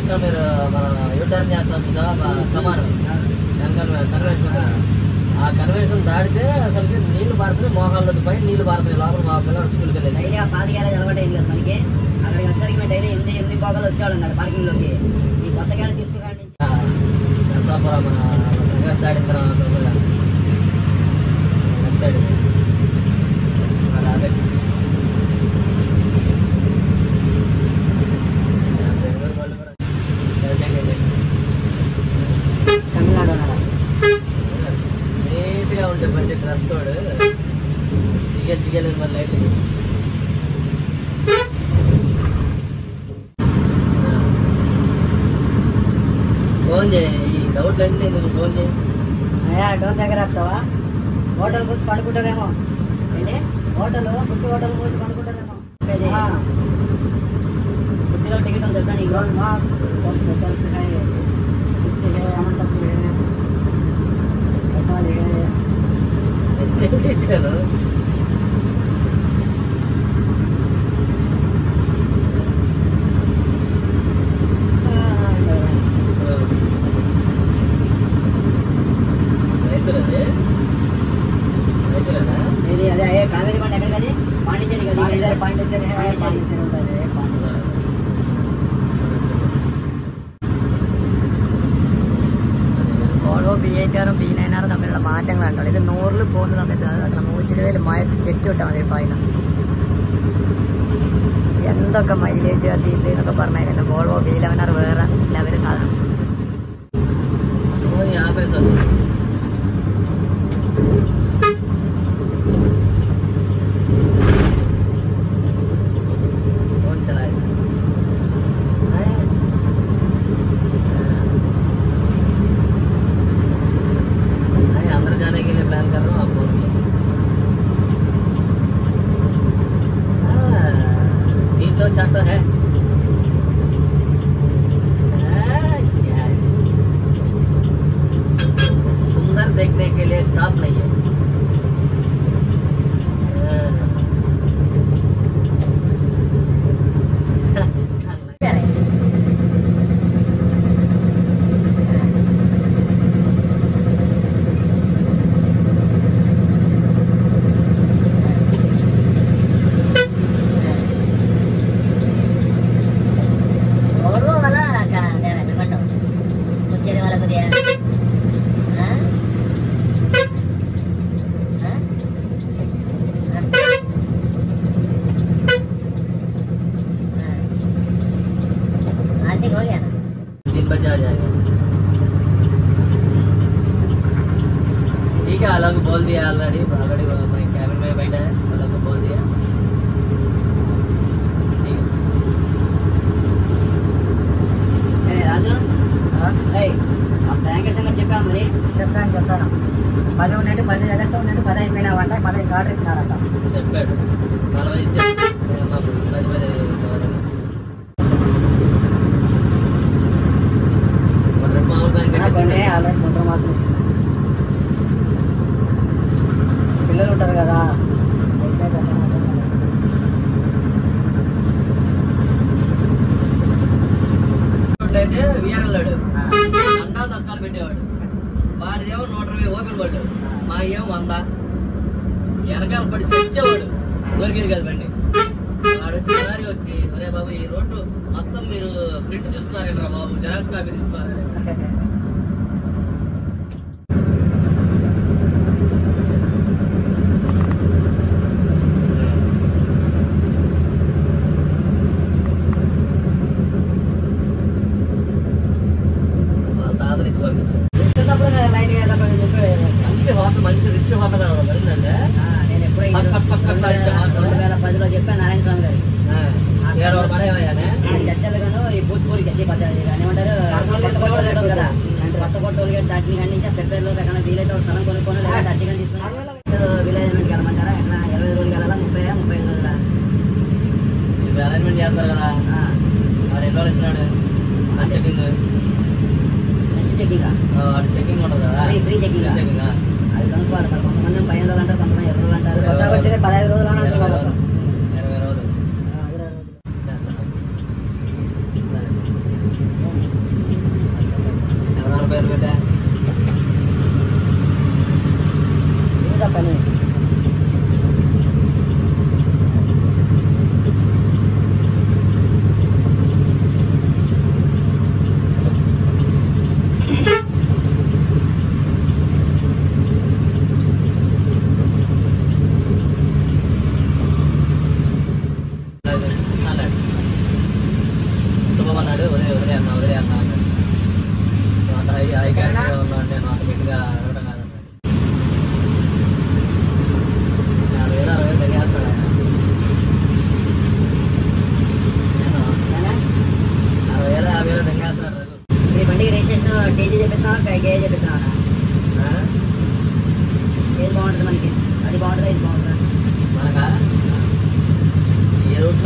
పక్కన మీరు మన యూటర్న్ చేస్తాం చూసా కమాన్ కన్వెన్షన్ ఆ కన్వెన్షన్ దాడితే అసలుకి నీళ్లు పారుతున్నాయి మోకాళ్ళ పైన నీళ్లు పారుతున్నాయి లోపల మా పిల్లలు స్కూల్కి వెళ్ళి డైలీ ఆ 5 గ్యారేజ్ అలవాటు అయింది కదా మనకి అక్కడికి వచ్చేసరికి మేము డైలీ 8 పోగాలు వచ్చేవాళ్ళం కదా పార్కింగ్లోకి ఈ కొత్త గ్యారేజ్ తీసుకోండి నరసాపురం మన దాడిన తర్వాత సైడ్ అదే నీట్గా ఉంటే మంచి డ్రెస్ కోడ్ దిగలేదు మరి లైట్లు ఫోన్ చేయి ఈ డౌట్లు అన్నీ నువ్వు ఫోన్ చేయి డోర్ దగ్గర వస్తావా హోటల్ మూసి పడుకుంటారేమో ఏంటి గుర్తు హోటల్ మూసి పడుకుంటారేమో గుర్తిలో టికెట్ ఉంది తెలుసా నీకు తెలుసు తీసాను అదే కావేరీ పంట ఎక్కడ కదా పాండిచేరి కదా పాండిచేరి ఉంటుంది ഓരോ B8 B9 തമ്മിലുള്ള മാറ്റങ്ങളുണ്ടല്ലോ ഇത് 100 പോകുന്ന സമയത്ത് അത്ര 120 മയത്ത് ചെറ്റ് വിട്ടാൽ മതി ഇപ്പോൾ അതിന് എന്തൊക്കെ മൈലേജ് അത് ഇത് എന്നൊക്കെ പറഞ്ഞാലല്ലോ വോൾവോ B11 വേറെ ലെവല് സാധനം चाहता है सुंदर देखने के लिए स्टॉप नहीं है हो गया ना 3 बजे आ जाएगा ठीक है अलग बोल दिया ऑलरेडी मैं कैबिन में बैठा है अलग को बोल दिया ठीक है राजू आप बैंक संगत చెప్పా మరి చెప్తాను 10 ఉన్నట్టు 10 ఆగస్టు ఉన్నట్టు 10 అయిపోయినావంట 10 కార్డు ఇచ్చినారంట చెప్పాడు 40 ఇచ్చాడు 10 ఆల్రెడీ మొత్తం మాసం పిల్లలు ఉంటారు కదా అయితే వీరల్లాడు అంటాలు దశకాలు పెట్టేవాడు వాడిదేమో 120 ఓపెన్ పడ్డు మా ఏమో 100 వెనకాల పడి తెచ్చేవాడు దొరికేది కదా బండి వాడు వచ్చి వచ్చి అరే బాబు ఈ రోడ్డు మొత్తం మీరు ప్రింట్ తీసుకున్నారేంట్రా బాబు జెరాక్స్ కాపీ తీసుకున్నారు మంచి రిచ్ హోటల్ పడిందంటే నేను ఎప్పుడో 2010లో చెప్పాను నారాయణ స్వామి గారు చర్చలుగాను ఈ భూత్పూరి ఏమంటారు కదా కొత్త కొట్టోలు గట్టి దాటిని ఖండించి పెప్పేర్లో ఎక్కడ వీలైతే ఒక స్థలం కొనుక్కొని లేదంటే అద్దెగా తీసుకుని విలేజ్మెంట్కి వెళ్ళమంటారా ఎట్లా 20 రోజులు వెళ్ళాలా 35 రోజులా అలైన్మెంట్ చేస్తారు కదా మరి ఎన్ని రోజులు ఇస్తున్నాడు చెకింగ్ చెకింగ్ ఉంటుంది కదా ఫ్రీ చెకింగ్ అది కనుక్కోవాలి సార్ కొంతమంది 15 రోజులు అంటారు కొంతమంది 20 రోజులు అంటారు వచ్చేది 15 రోజులు అని అంటున్నారు 20 రోజులు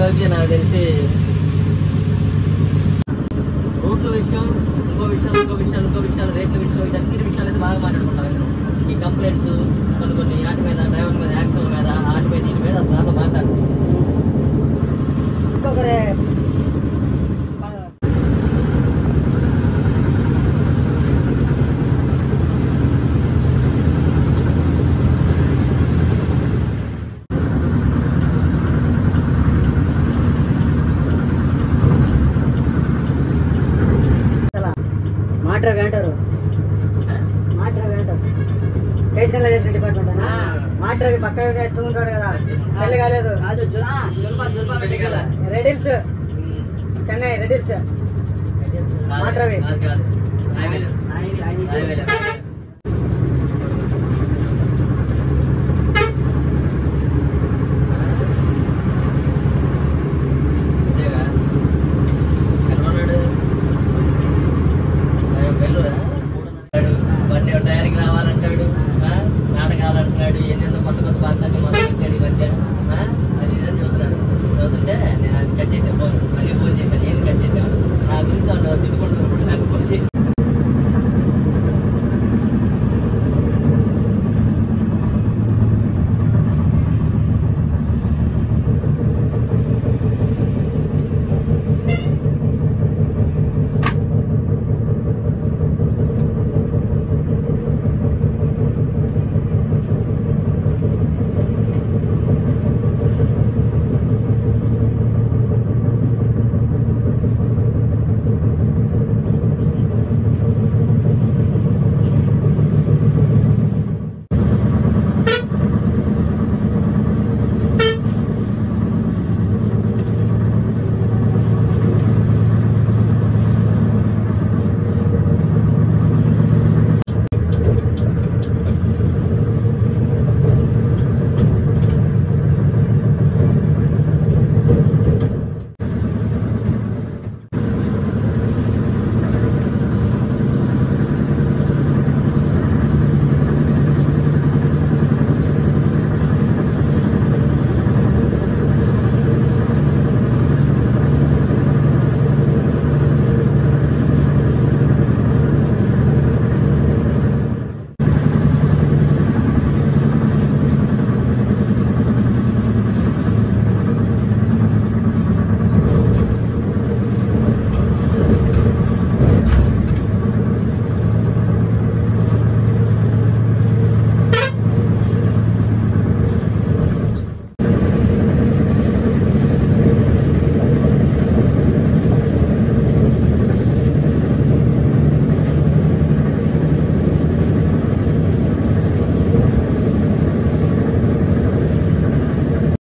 వరకు నాకు తెలిసి రూట్ల విషయం, ఇంకో విషయాలు, రేట్ల విషయం, ఇదన్ని విషయాలు అయితే బాగా మాట్లాడుకుంటాం అందరం. ఈ కంప్లైంట్స్ కొన్ని వాటి మీద, డ్రైవర్ మీద, యాక్షన్ మీద, వాటి మీద, దీని మీద అసలు నాతో మాట్లాడు. ఇంకొకరే అంటారు కేసీఆర్ చేసిన డిపార్ట్మెంట్ మాట్లాడి పక్క ఎత్తుకుంటాడు కదా, పెళ్లి కాలేదు. రెడిల్స్ చెన్నై రెడిల్స్ మాట్లాడి